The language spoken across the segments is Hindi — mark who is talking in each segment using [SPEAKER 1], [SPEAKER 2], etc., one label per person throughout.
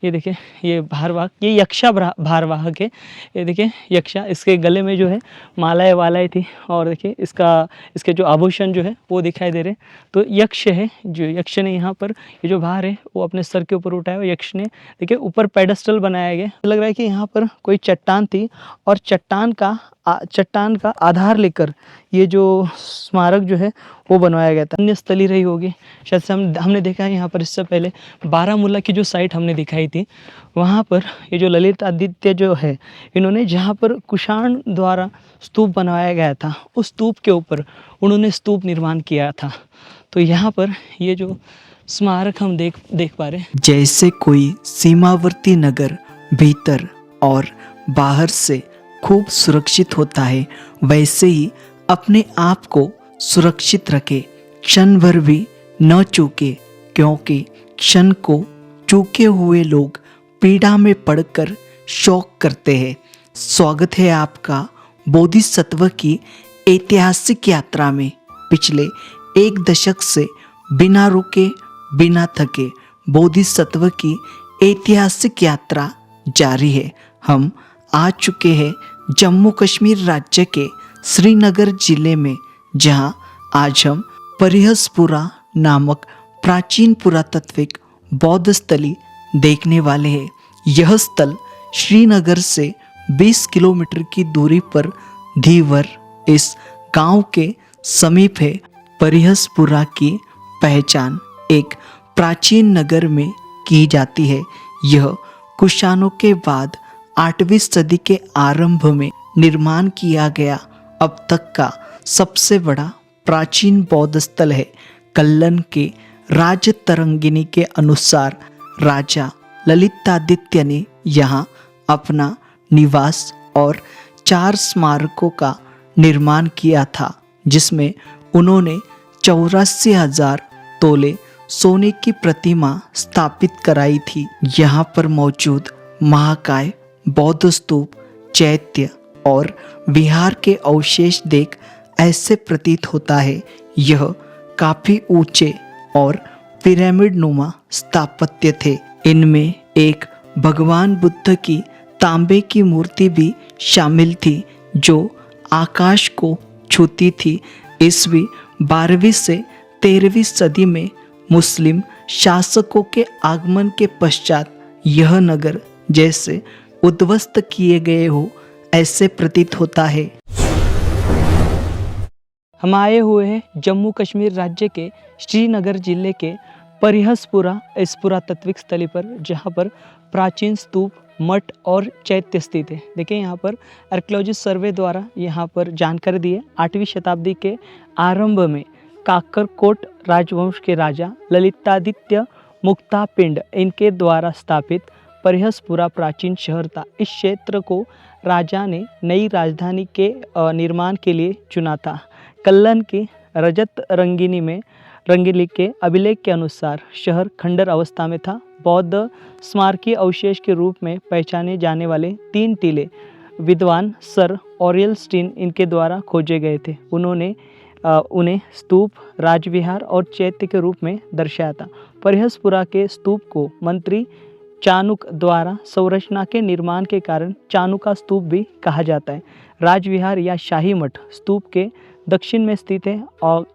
[SPEAKER 1] ये देखिए ये भारवाहक, ये यक्षा भारवाहक है। ये देखिए यक्षा, इसके गले में जो है मालाएं वालाएं थी और देखिए इसके जो आभूषण जो है वो दिखाई दे रहे हैं। तो यक्ष है, जो यक्ष ने यहाँ पर ये जो भार है वो अपने सर के ऊपर उठाया और यक्ष ने देखिए ऊपर पेडस्टल बनाया गया। लग रहा है कि यहाँ पर कोई चट्टान थी और चट्टान का आधार लेकर ये जो स्मारक जो है वो बनवाया गया था। अन्य स्थली रही होगी शायद से। हमने देखा है यहाँ पर इससे पहले बारामूला की जो साइट हमने दिखाई थी, वहाँ पर ये जो ललित आदित्य जो है, इन्होंने जहाँ पर कुषाण द्वारा स्तूप बनवाया गया था, उस स्तूप के ऊपर उन्होंने स्तूप निर्माण किया था। तो यहाँ पर ये जो स्मारक हम देख पा रहे हैं,
[SPEAKER 2] जैसे कोई सीमावर्ती नगर भीतर और बाहर से खूब सुरक्षित होता है, वैसे ही अपने आप को सुरक्षित रखे, क्षण भर भी न चूके, क्योंकि क्षण को चूके हुए लोग पीड़ा में पड़कर शोक करते हैं। स्वागत है आपका बोधिसत्व की ऐतिहासिक यात्रा में। पिछले 1 दशक से बिना रुके बिना थके बोधिसत्व की ऐतिहासिक यात्रा जारी है। हम आ चुके हैं जम्मू कश्मीर राज्य के श्रीनगर जिले में, जहां आज हम परिहसपुरा नामक प्राचीन पुरातात्विक बौद्ध स्थली देखने वाले हैं। यह स्थल श्रीनगर से 20 किलोमीटर की दूरी पर धीवर इस गांव के समीप है। परिहसपुरा की पहचान एक प्राचीन नगर में की जाती है। यह कुषाणों के बाद 8वीं सदी के आरंभ में निर्माण किया गया अब तक का सबसे बड़ा प्राचीन बौद्ध स्थल है। कल्लन के राजतरंगिणी के अनुसार राजा ललितादित्य ने यहाँ अपना निवास और 4 स्मारकों का निर्माण किया था, जिसमें उन्होंने 84,000 तोले सोने की प्रतिमा स्थापित कराई थी। यहाँ पर मौजूद महाकाय, बौद्ध स्तूप, चैत्य और विहार के अवशेष देख ऐसे प्रतीत होता है यह काफी ऊंचे और पिरामिड नुमा स्थापत्य थे। इनमें एक भगवान बुद्ध की तांबे की मूर्ति भी शामिल थी जो आकाश को छूती थी। ईस्वी 12वीं से 13वीं सदी में मुस्लिम शासकों के आगमन के पश्चात यह नगर जैसे उद्ध्वस्त किए गए हो ऐसे प्रतीत होता है।
[SPEAKER 1] हम आए हुए हैं जम्मू कश्मीर राज्य के श्रीनगर जिले के परिहसपुरा इस पुरातात्विक स्थली पर, जहाँ पर प्राचीन स्तूप, मठ और चैत्य स्थित है। देखिए यहाँ पर आर्कियोलॉजिस्ट सर्वे द्वारा यहाँ पर जानकारी दी है। 8वीं शताब्दी के आरंभ में काकरकोट राजवंश के राजा ललितादित्य मुक्तापिंड इनके द्वारा स्थापित परिहसपुरा प्राचीन शहर था। इस क्षेत्र को राजा ने नई राजधानी के निर्माण के लिए चुना था। कल्लन की रजत रंगीली के अभिलेख के अनुसार शहर खंडर अवस्था में था। बौद्ध स्मारकीय अवशेष के रूप में पहचाने जाने वाले 3 टीले विद्वान सर ऑरियलस्टीन इनके द्वारा खोजे गए थे। उन्होंने उन्हें स्तूप, राजविहार और चैत्य के रूप में दर्शाया था। परिहसपुरा के स्तूप को मंत्री चाणुक द्वारा संरचना के निर्माण के कारण चाणुका स्तूप भी कहा जाता है। राजविहार या शाही मठ स्तूप के दक्षिण में स्थित है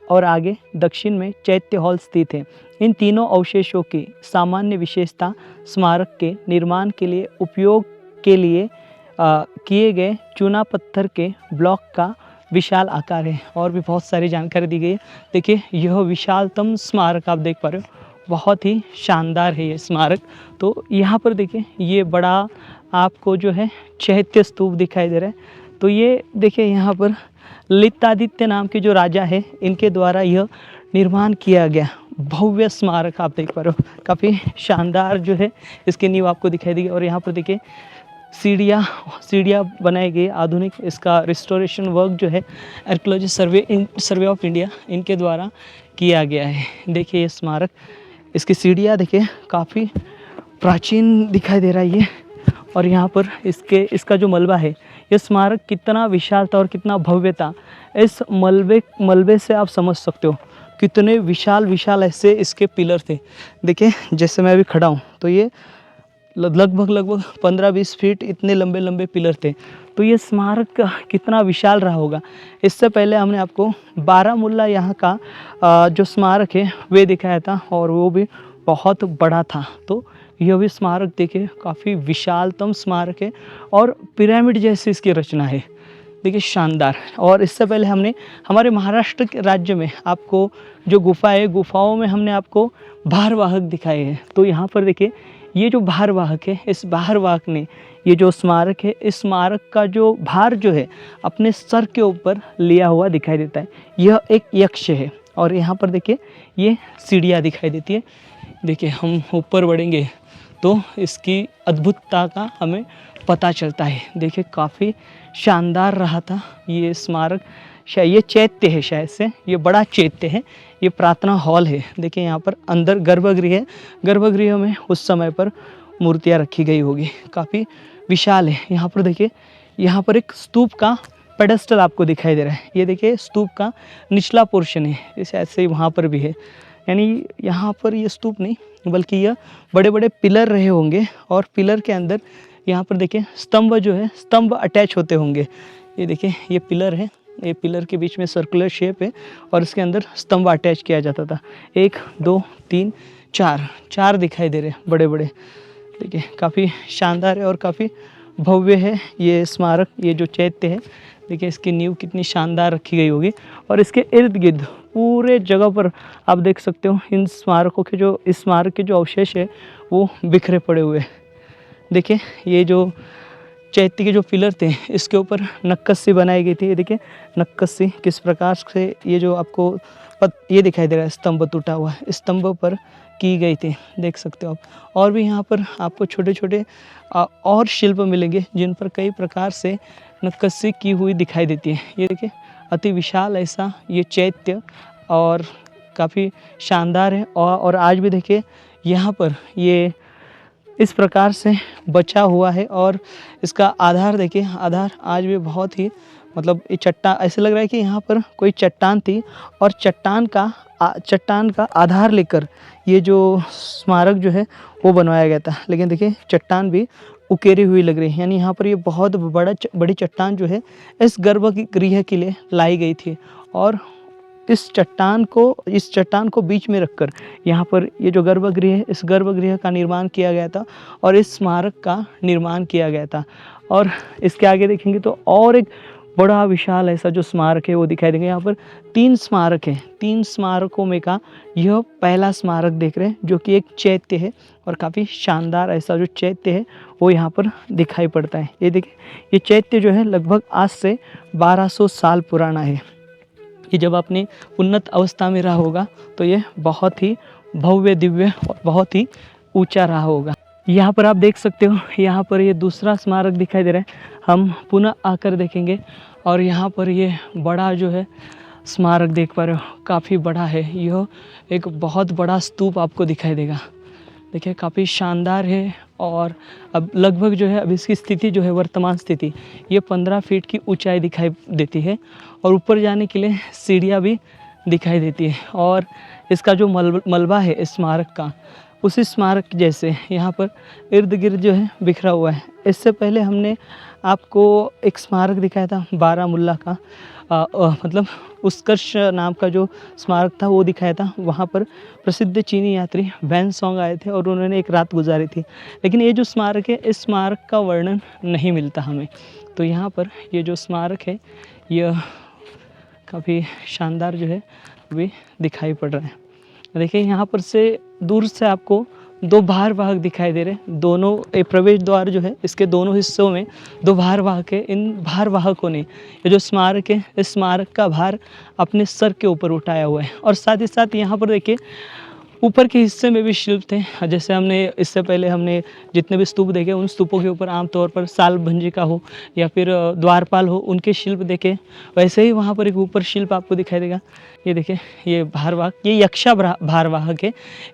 [SPEAKER 1] और आगे दक्षिण में चैत्य हॉल स्थित है। इन तीनों अवशेषों की सामान्य विशेषता स्मारक के निर्माण के लिए उपयोग के लिए किए गए चूना पत्थर के ब्लॉक का विशाल आकार है। और भी बहुत सारी जानकारी दी गई है। देखिए यह विशालतम स्मारक आप देख पा रहे हो, बहुत ही शानदार है ये स्मारक। तो यहाँ पर देखिए ये बड़ा आपको जो है चैत्य स्तूप दिखाई दे रहा है। तो ये देखिए यहाँ पर ललितादित्य नाम के जो राजा है इनके द्वारा यह निर्माण किया गया भव्य स्मारक आप देख पा रहे हो। काफ़ी शानदार जो है इसकी नींव आपको दिखाई देगी। और यहाँ पर देखिए सीढ़ियाँ बनाई गई आधुनिक। इसका रिस्टोरेशन वर्क जो है आर्कियोलॉजी सर्वे ऑफ इंडिया इनके द्वारा किया गया है। देखिए ये स्मारक, इसकी सीढ़ियाँ देखिए काफ़ी प्राचीन दिखाई दे रहा है ये। और यहाँ पर इसका जो मलबा है, ये स्मारक कितना विशाल था और कितना भव्य था, इस मलबे से आप समझ सकते हो कितने विशाल ऐसे इसके पिलर थे। देखिए जैसे मैं अभी खड़ा हूँ तो ये लगभग 15-20 फीट इतने लंबे लंबे पिलर थे। तो ये स्मारक कितना विशाल रहा होगा। इससे पहले हमने आपको बारामुल्ला यहाँ का जो स्मारक है वे दिखाया था और वो भी बहुत बड़ा था। तो यह भी स्मारक देखिए काफ़ी विशालतम स्मारक है और पिरामिड जैसी इसकी रचना है, देखिए शानदार। और इससे पहले हमने हमारे महाराष्ट्र के राज्य में आपको जो गुफा है, गुफाओं में हमने आपको भारवाहक दिखाए हैं। तो यहाँ पर देखिए ये जो भारवाहक है, इस भारवाहक ने ये जो स्मारक है, इस स्मारक का जो भार जो है अपने सर के ऊपर लिया हुआ दिखाई देता है। यह एक यक्ष है और यहाँ पर देखिए ये सीढ़ियाँ दिखाई देती है। देखिए हम ऊपर बढ़ेंगे तो इसकी अद्भुतता का हमें पता चलता है। देखिए काफ़ी शानदार रहा था ये स्मारक। शायद ये चैत्य है, शायद से ये बड़ा चैत्य है, ये प्रार्थना हॉल है। देखिए यहाँ पर अंदर गर्भगृह है, गर्भगृह में उस समय पर मूर्तियाँ रखी गई होगी, काफ़ी विशाल है। यहाँ पर देखिए यहाँ पर एक स्तूप का पेडेस्टल आपको दिखाई दे रहा है। ये देखिए स्तूप का निचला पोर्शन है, ये शायद से वहाँ पर भी है, यानी यहाँ पर ये स्तूप नहीं बल्कि यह बड़े बड़े पिलर रहे होंगे और पिलर के अंदर यहाँ पर देखिए स्तंभ जो है, स्तंभ अटैच होते होंगे। ये देखिए ये पिलर है, ये पिलर के बीच में सर्कुलर शेप है और इसके अंदर स्तंभ अटैच किया जाता था। 1 2 3 4 दिखाई दे रहे हैं बड़े बड़े। देखिए काफ़ी शानदार है और काफ़ी भव्य है ये स्मारक। ये जो चैत्य है देखिए इसकी नींव कितनी शानदार रखी गई होगी और इसके इर्द गिर्द पूरे जगह पर आप देख सकते हो इन स्मारकों के जो, इस स्मारक के जो अवशेष है वो बिखरे पड़े हुए। देखिए ये जो चैत्य के जो पिलर थे इसके ऊपर नक्काशी बनाई गई थी। ये देखिए नक्काशी किस प्रकार से, ये जो आपको ये दिखाई दे रहा है स्तंभ टूटा हुआ, इस स्तंभ पर की गई थी, देख सकते हो आप। और भी यहाँ पर आपको छोटे छोटे और शिल्प मिलेंगे जिन पर कई प्रकार से नक्काशी की हुई दिखाई देती है। ये देखिए अति विशाल ऐसा ये चैत्य और काफ़ी शानदार है। और आज भी देखिए यहाँ पर ये इस प्रकार से बचा हुआ है और इसका आधार देखिए, आधार आज भी बहुत ही मतलब ये चट्टान, ऐसे लग रहा है कि यहाँ पर कोई चट्टान थी और चट्टान का आधार लेकर ये जो स्मारक जो है वो बनवाया गया था। लेकिन देखिए चट्टान भी उकेरी हुई लग रही है, यानी यहाँ पर ये बहुत बड़ी चट्टान जो है इस गर्भगृह के लिए लाई गई थी और इस चट्टान को बीच में रखकर यहाँ पर ये जो गर्भगृह है, इस गर्भगृह का निर्माण किया गया था और इस स्मारक का निर्माण किया गया था। और इसके आगे देखेंगे तो और एक बड़ा विशाल ऐसा जो स्मारक है वो दिखाई देंगे। यहाँ पर 3 स्मारक हैं, 3 स्मारकों में का यह पहला स्मारक देख रहे हैं जो कि एक चैत्य है और काफ़ी शानदार ऐसा जो चैत्य है वो यहाँ पर दिखाई पड़ता है। ये देखिए ये चैत्य जो है लगभग आज से 1200 साल पुराना है। ये जब अपनी उन्नत अवस्था में रहा होगा तो ये बहुत ही भव्य दिव्य और बहुत ही ऊंचा रहा होगा। यहाँ पर आप देख सकते हो, यहाँ पर ये दूसरा स्मारक दिखाई दे रहा है। हम पुनः आकर देखेंगे और यहाँ पर ये बड़ा जो है स्मारक देख पा रहे हो, काफ़ी बड़ा है। यह एक बहुत बड़ा स्तूप आपको दिखाई देगा। देखिए काफ़ी शानदार है और अब लगभग जो है अब इसकी स्थिति जो है, वर्तमान स्थिति, ये 15 फीट की ऊंचाई दिखाई देती है और ऊपर जाने के लिए सीढ़ियाँ भी दिखाई देती है। और इसका जो मलबा है इस स्मारक का, उसी स्मारक जैसे यहाँ पर इर्द गिर्द जो है बिखरा हुआ है। इससे पहले हमने आपको एक स्मारक दिखाया था बारामुल्ला का, मतलब उत्कर्ष नाम का जो स्मारक था वो दिखाया था। वहाँ पर प्रसिद्ध चीनी यात्री वैन सॉन्ग आए थे और उन्होंने एक रात गुजारी थी। लेकिन ये जो स्मारक है, इस स्मारक का वर्णन नहीं मिलता हमें। तो यहाँ पर ये जो स्मारक है यह काफ़ी शानदार जो है भी दिखाई पड़ रहा है। देखिए यहाँ पर से दूर से आपको 2 भारवाहक दिखाई दे रहे हैं। दोनों प्रवेश द्वार जो है इसके दोनों हिस्सों में 2 भारवाहक है। इन भारवाहकों ने ये जो स्मारक है, इस स्मारक का भार अपने सर के ऊपर उठाया हुआ है। और साथ ही साथ यहाँ पर देखिए ऊपर के हिस्से में भी शिल्प थे। जैसे हमने इससे पहले हमने जितने भी स्तूप देखे, उन स्तूपों के ऊपर आमतौर पर साल भंजिका हो या फिर द्वारपाल हो, उनके शिल्प देखे। वैसे ही वहाँ पर एक ऊपर शिल्प आपको दिखाई देगा। ये देखिए ये भारवाहक, ये यक्षा भारवाहक है।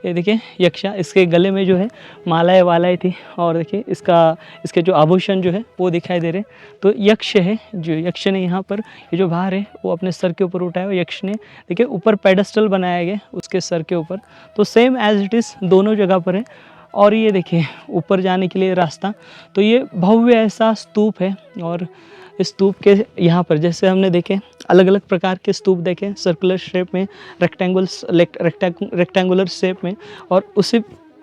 [SPEAKER 1] ये देखिए यक्षा, इसके गले में जो है मालाएँ थी और देखिए इसके जो आभूषण जो है वो दिखाई दे रहे। तो यक्ष है, जो यक्ष ने यहाँ पर ये जो भार है वो अपने सर के ऊपर उठाया। यक्ष ने देखिए ऊपर पेडेस्टल बनाया गया उसके सर के ऊपर। तो सेम एज इट इज़ दोनों जगह पर है और ये देखिए ऊपर जाने के लिए रास्ता। तो ये भव्य ऐसा स्तूप है, और इस स्तूप के यहाँ पर जैसे हमने देखे अलग अलग प्रकार के स्तूप देखे, सर्कुलर शेप में, रेक्टेंगुलर शेप में, और उसी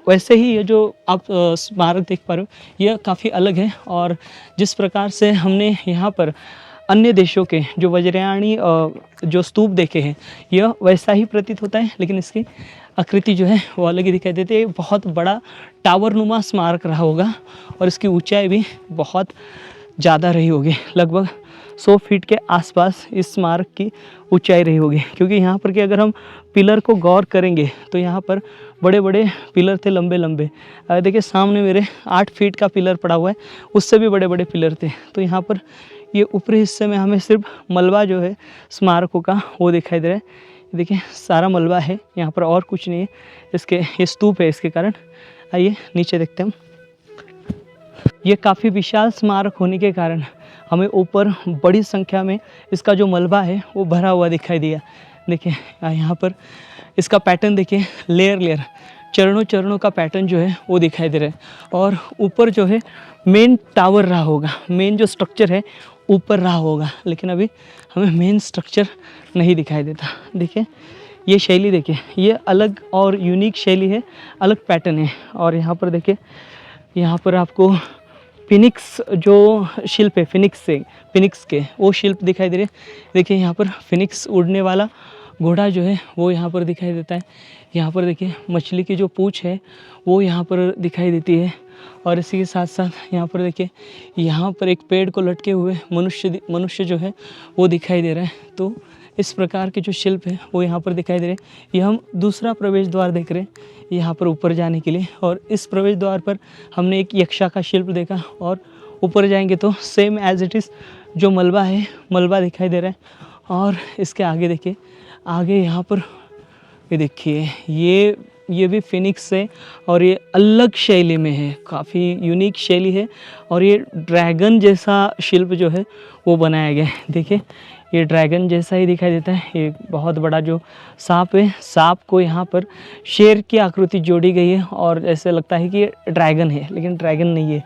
[SPEAKER 1] वैसे ही ये जो आप स्मारक देख पा रहे हो यह काफ़ी अलग है। और जिस प्रकार से हमने यहाँ पर अन्य देशों के जो वज्रयानी जो स्तूप देखे हैं यह वैसा ही प्रतीत होता है, लेकिन इसकी आकृति जो है वो अलग ही दिखाई देती है। बहुत बड़ा टावर नुमा स्मारक रहा होगा, और इसकी ऊंचाई भी बहुत ज़्यादा रही होगी, लगभग 100 फीट के आसपास इस स्मारक की ऊंचाई रही होगी। क्योंकि यहाँ पर कि अगर हम पिलर को गौर करेंगे तो यहाँ पर बड़े बड़े पिलर थे, लंबे लंबे। देखिए सामने मेरे 8 फीट का पिलर पड़ा हुआ है, उससे भी बड़े बड़े पिलर थे। तो यहाँ पर ये ऊपरी हिस्से में हमें सिर्फ मलबा जो है स्मारकों का वो दिखाई दे रहा है। देखिए सारा मलबा है, यहाँ पर और कुछ नहीं है। इसके ये स्तूप है, इसके कारण। आइए नीचे देखते हैं हम। ये काफ़ी विशाल स्मारक होने के कारण हमें ऊपर बड़ी संख्या में इसका जो मलबा है वो भरा हुआ दिखाई दिया। देखिए यहाँ पर इसका पैटर्न देखिए, लेयर लेयर, चरणों चरणों का पैटर्न जो है वो दिखाई दे रहा है। और ऊपर जो है मेन टावर रहा होगा, मेन जो स्ट्रक्चर है ऊपर रहा होगा, लेकिन अभी हमें मेन स्ट्रक्चर नहीं दिखाई देता। देखिए ये शैली देखिए, ये अलग और यूनिक शैली है, अलग पैटर्न है। और यहाँ पर देखिए, यहाँ पर आपको फिनिक्स जो शिल्प है, फिनिक्स के वो शिल्प दिखाई दे रहे हैं। देखिए यहाँ पर फिनिक्स उड़ने वाला घोड़ा जो है वो यहाँ पर दिखाई देता है। यहाँ पर देखिए मछली की जो पूँछ है वो यहाँ पर दिखाई देती है। और इसी के साथ साथ यहाँ पर देखिए, यहाँ पर एक पेड़ को लटके हुए मनुष्य जो है वो दिखाई दे रहा है। तो इस प्रकार के जो शिल्प है वो यहाँ पर दिखाई दे रहे हैं। ये हम दूसरा प्रवेश द्वार देख रहे हैं यहाँ पर ऊपर जाने के लिए। और इस प्रवेश द्वार पर हमने एक यक्षा का शिल्प देखा, और ऊपर जाएंगे तो सेम एज इट इज़ जो मलबा है, मलबा दिखाई दे रहा है। और इसके आगे देखिए, आगे यहाँ पर ये देखिए, ये भी फिनिक्स है, और ये अलग शैली में है, काफ़ी यूनिक शैली है। और ये ड्रैगन जैसा शिल्प जो है वो बनाया गया है। देखिए ये ड्रैगन जैसा ही दिखाई देता है। ये बहुत बड़ा जो सांप है, सांप को यहाँ पर शेर की आकृति जोड़ी गई है, और ऐसे लगता है कि ये ड्रैगन है, लेकिन ड्रैगन नहीं है।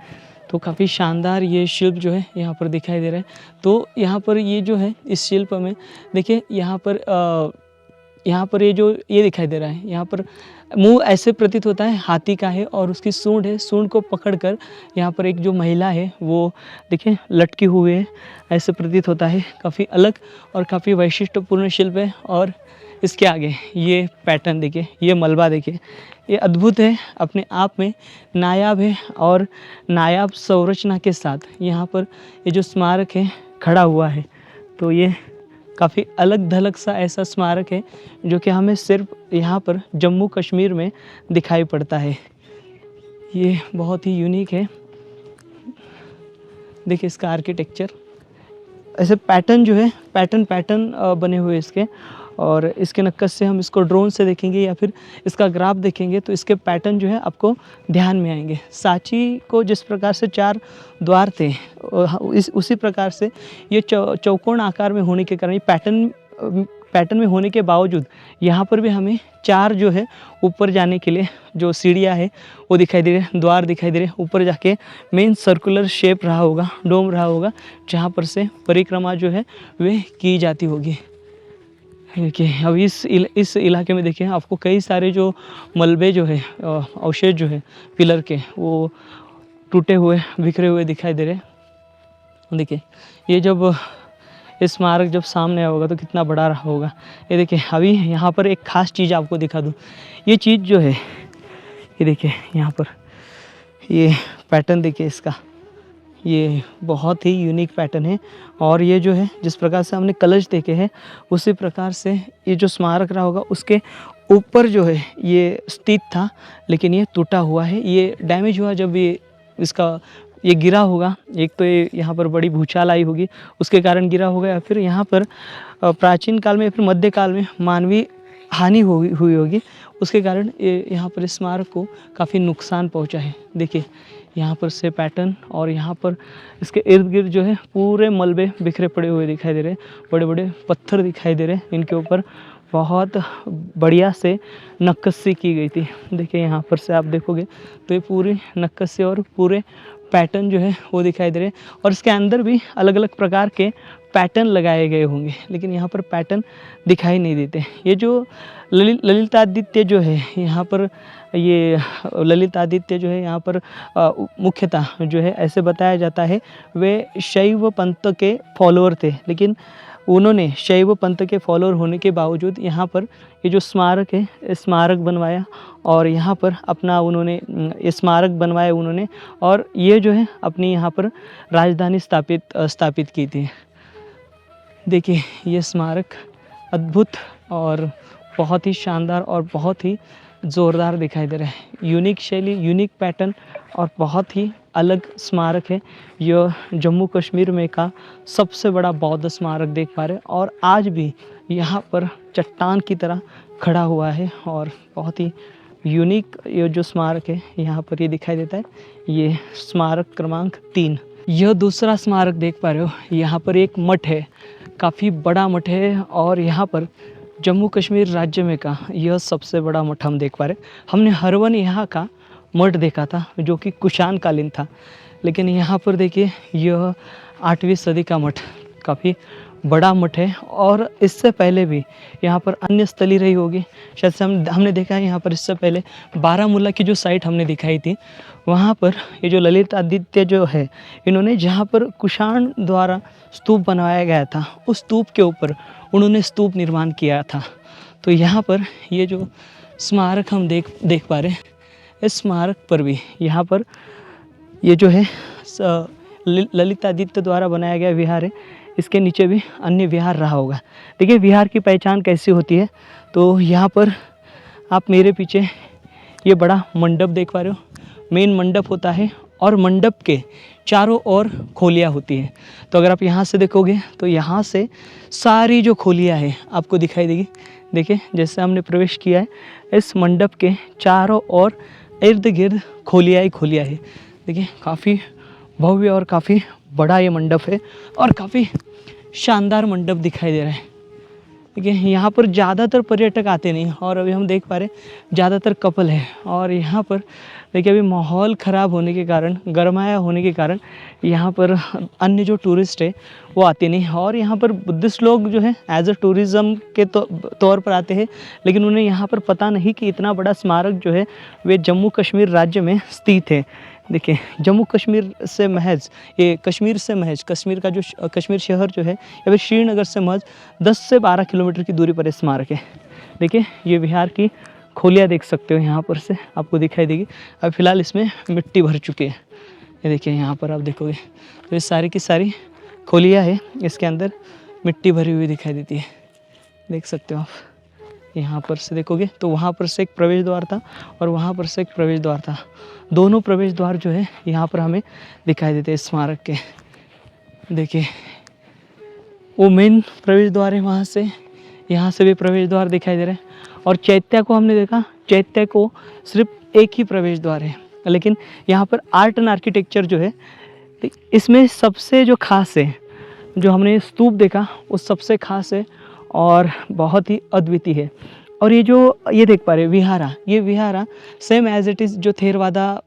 [SPEAKER 1] तो काफ़ी शानदार ये शिल्प जो है यहाँ पर दिखाई दे रहा है। तो यहाँ पर ये जो है इस शिल्प में देखिए, यहाँ पर ये दिखाई दे रहा है, यहाँ पर मुंह ऐसे प्रतीत होता है हाथी का है, और उसकी सूंड है, सूंड को पकड़कर यहाँ पर एक जो महिला है वो देखिए लटकी हुई है, ऐसे प्रतीत होता है। काफ़ी अलग और काफ़ी वैशिष्ट्यपूर्ण शिल्प है। और इसके आगे ये पैटर्न देखिए, ये मलबा देखिए, ये अद्भुत है, अपने आप में नायाब है। और नायाब संरचना के साथ यहाँ पर ये जो स्मारक है खड़ा हुआ है। तो ये काफ़ी अलग धलक सा ऐसा स्मारक है जो कि हमें सिर्फ यहाँ पर जम्मू कश्मीर में दिखाई पड़ता है। ये बहुत ही यूनिक है। देखिए इसका आर्किटेक्चर, ऐसे पैटर्न जो है, पैटर्न बने हुए इसके। और इसके नक्कश से हम इसको ड्रोन से देखेंगे या फिर इसका ग्राफ देखेंगे तो इसके पैटर्न जो है आपको ध्यान में आएंगे। सांची को जिस प्रकार से 4 द्वार थे, उसी प्रकार से ये चौकोन आकार में होने के कारण, ये पैटर्न में होने के बावजूद यहाँ पर भी हमें 4 जो है ऊपर जाने के लिए जो सीढ़ियाँ है वो दिखाई दे रहे हैं, द्वार दिखाई दे रहे हैं। ऊपर जाके मेन सर्कुलर शेप रहा होगा, डोम रहा होगा, जहाँ पर से परिक्रमा जो है वे की जाती होगी। देखिए अब इस इलाके में देखिए आपको कई सारे जो मलबे जो है, अवशेष जो है पिलर के, वो टूटे हुए बिखरे हुए दिखाई दे रहे हैं। देखिए ये जब स्मारक जब सामने आया होगा तो कितना बड़ा रहा होगा। ये देखिए अभी यहाँ पर एक ख़ास चीज़ आपको दिखा दूँ। ये चीज़ जो है, ये देखिए यहाँ पर ये पैटर्न देखिए इसका, ये बहुत ही यूनिक पैटर्न है। और ये जो है जिस प्रकार से हमने कलश देखे हैं उसी प्रकार से ये जो स्मारक रहा होगा उसके ऊपर जो है ये स्थित था, लेकिन ये टूटा हुआ है, ये डैमेज हुआ जब ये गिरा होगा। एक तो ये यहाँ पर बड़ी भूचाल आई होगी उसके कारण गिरा होगा, या फिर यहाँ पर प्राचीन काल में या फिर मध्य काल में मानवीय हानि हुई होगी, उसके कारण ये यहाँ पर स्मारक को काफ़ी नुकसान पहुँचा है। देखिए यहाँ पर से पैटर्न, और यहाँ पर इसके इर्द गिर्द जो है पूरे मलबे बिखरे पड़े हुए दिखाई दे रहे हैं, बड़े बड़े पत्थर दिखाई दे रहे हैं, इनके ऊपर बहुत बढ़िया से नक्काशी की गई थी। देखिए यहाँ पर से आप देखोगे तो ये पूरी नक्काशी और पूरे पैटर्न जो है वो दिखाई दे रहे हैं और इसके अंदर भी अलग अलग प्रकार के पैटर्न लगाए गए होंगे, लेकिन यहाँ पर पैटर्न दिखाई नहीं देते। ये जो ललितादित्य जो है यहाँ पर, ये ललितादित्य जो है यहाँ पर मुख्यतः जो है ऐसे बताया जाता है वे शैव पंथ के फॉलोअर थे, लेकिन उन्होंने शैव पंथ के फॉलोअर होने के बावजूद यहाँ पर ये जो स्मारक है स्मारक बनवाया और यहाँ पर अपना उन्होंने स्मारक बनवाया उन्होंने, और ये जो है अपनी यहाँ पर राजधानी स्थापित की थी। देखिए ये स्मारक अद्भुत और बहुत ही शानदार और बहुत ही ज़ोरदार दिखाई दे रहा है। यूनिक शैली, यूनिक पैटर्न और बहुत ही अलग स्मारक है। यह जम्मू कश्मीर में का सबसे बड़ा बौद्ध स्मारक देख पा रहे हैं और आज भी यहाँ पर चट्टान की तरह खड़ा हुआ है और बहुत ही यूनिक ये जो स्मारक है यहाँ पर ये दिखाई देता है। ये स्मारक क्रमांक 3। यह दूसरा स्मारक देख पा रहे हो, यहाँ पर एक मठ है, काफ़ी बड़ा मठ है और यहाँ पर जम्मू कश्मीर राज्य में का यह सबसे बड़ा मठ हम देख पा रहे हैं। हमने हरवन यहाँ का मठ देखा था जो कि कुषाण कालीन था, लेकिन यहाँ पर देखिए यह 8वीं सदी का मठ काफ़ी बड़ा मठ है और इससे पहले भी यहाँ पर अन्य स्थली रही होगी। शायद से हमने देखा है यहाँ पर इससे पहले बारामूला की जो साइट हमने दिखाई थी वहाँ पर ये जो ललित आदित्य जो है इन्होंने जहाँ पर कुषाण द्वारा स्तूप बनवाया गया था उस स्तूप के ऊपर उन्होंने स्तूप निर्माण किया था। तो यहाँ पर ये जो स्मारक हम देख पा रहे हैं, इस स्मारक पर भी यहाँ पर ये जो है ललितादित्य द्वारा बनाया गया विहार है, इसके नीचे भी अन्य विहार रहा होगा। देखिए विहार की पहचान कैसी होती है, तो यहाँ पर आप मेरे पीछे ये बड़ा मंडप देख पा रहे हो, मेन मंडप होता है और मंडप के चारों ओर खोलियाँ होती हैं। तो अगर आप यहाँ से देखोगे तो यहाँ से सारी जो खोलियाँ हैं आपको दिखाई देगी। देखिए जैसे हमने प्रवेश किया है इस मंडप के चारों ओर इर्द गिर्द खोलियाँ ही खोलियाँ है। देखिए काफ़ी भव्य और काफ़ी बड़ा ये मंडप है और काफ़ी शानदार मंडप दिखाई दे रहा है। देखिए यहाँ पर ज़्यादातर पर्यटक आते नहीं और अभी हम देख पा रहे हैं ज़्यादातर कपल है और यहाँ पर देखिए अभी माहौल ख़राब होने के कारण, गरमाया होने के कारण यहाँ पर अन्य जो टूरिस्ट है वो आते नहीं और यहाँ पर बुद्धिस्ट लोग जो है एज अ टूरिज़्म के तौर पर आते हैं, लेकिन उन्हें यहाँ पर पता नहीं कि इतना बड़ा स्मारक जो है वे जम्मू कश्मीर राज्य में स्थित है। देखिए जम्मू कश्मीर से महज कश्मीर का जो कश्मीर शहर जो है या फिर श्रीनगर से महज 10 से 12 किलोमीटर की दूरी पर स्मारक है। देखिए ये विहार की खोलियाँ देख सकते हो, यहाँ पर से आपको दिखाई देगी। अब फिलहाल इसमें मिट्टी भर चुकी है। ये देखिए यहाँ पर आप देखोगे तो ये सारी की सारी खोलियाँ है, इसके अंदर मिट्टी भरी हुई दिखाई देती है। देख सकते हो आप यहाँ पर से देखोगे तो वहाँ पर से एक प्रवेश द्वार था और वहाँ पर से एक प्रवेश द्वार था। दोनों प्रवेश द्वार जो है यहाँ पर हमें दिखाई देते हैं स्मारक के। देखिए वो मेन प्रवेश द्वार है, वहाँ से यहाँ से भी प्रवेश द्वार दिखाई दे रहे हैं। और चैत्य को हमने देखा, चैत्य को सिर्फ एक ही प्रवेश द्वार है, लेकिन यहाँ पर आर्ट एंड आर्किटेक्चर जो है इसमें सबसे जो खास है, जो हमने स्तूप देखा वो सबसे खास है और बहुत ही अद्वितीय है। और ये जो ये देख पा रहे हैं ये vihara same as it is जो थेरवादा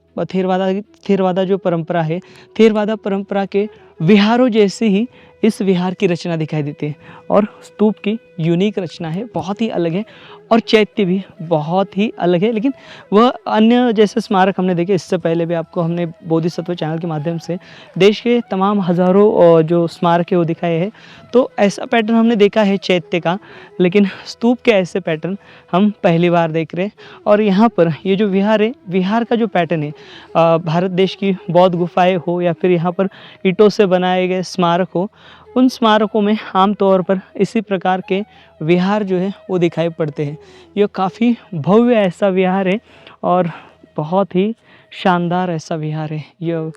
[SPEAKER 1] जो परंपरा है, थेरवादा परंपरा के विहारों जैसे ही इस विहार की रचना दिखाई देती है और स्तूप की यूनिक रचना है, बहुत ही अलग है और चैत्य भी बहुत ही अलग है। लेकिन वह अन्य जैसे स्मारक हमने देखे, इससे पहले भी आपको हमने बोधिसत्व चैनल के माध्यम से देश के तमाम हज़ारों जो स्मारक है वो दिखाए हैं। तो ऐसा पैटर्न हमने देखा है चैत्य का, लेकिन स्तूप के ऐसे पैटर्न हम पहली बार देख रहे हैं। और यहाँ पर ये जो विहार है, विहार का जो पैटर्न है, भारत देश की बौद्ध गुफाएँ हो या फिर यहाँ पर ईंटों से बनाए गए स्मारक हो, उन स्मारकों में आमतौर पर इसी प्रकार के विहार जो है वो दिखाई पड़ते हैं। यह काफ़ी भव्य ऐसा विहार है और बहुत ही शानदार ऐसा विहार है। यह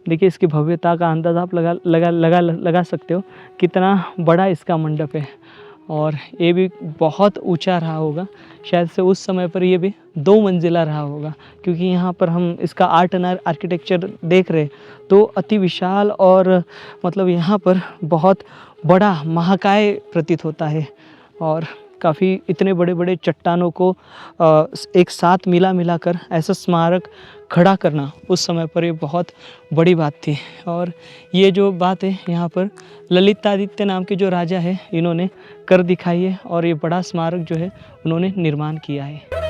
[SPEAKER 1] देखिए इसकी भव्यता का अंदाज़ आप लगा सकते हो कितना बड़ा इसका मंडप है और ये भी बहुत ऊंचा रहा होगा। शायद से उस समय पर ये भी 2 मंजिला रहा होगा, क्योंकि यहाँ पर हम इसका आर्ट एंड आर्किटेक्चर देख रहे तो अति विशाल और मतलब यहाँ पर बहुत बड़ा महाकाय प्रतीत होता है और काफ़ी इतने बड़े बड़े चट्टानों को एक साथ मिलाकर ऐसा स्मारक खड़ा करना उस समय पर ये बहुत बड़ी बात थी। और ये जो बात है यहाँ पर ललितादित्य नाम के जो राजा है इन्होंने कर दिखाई है और ये बड़ा स्मारक जो है उन्होंने निर्माण किया है।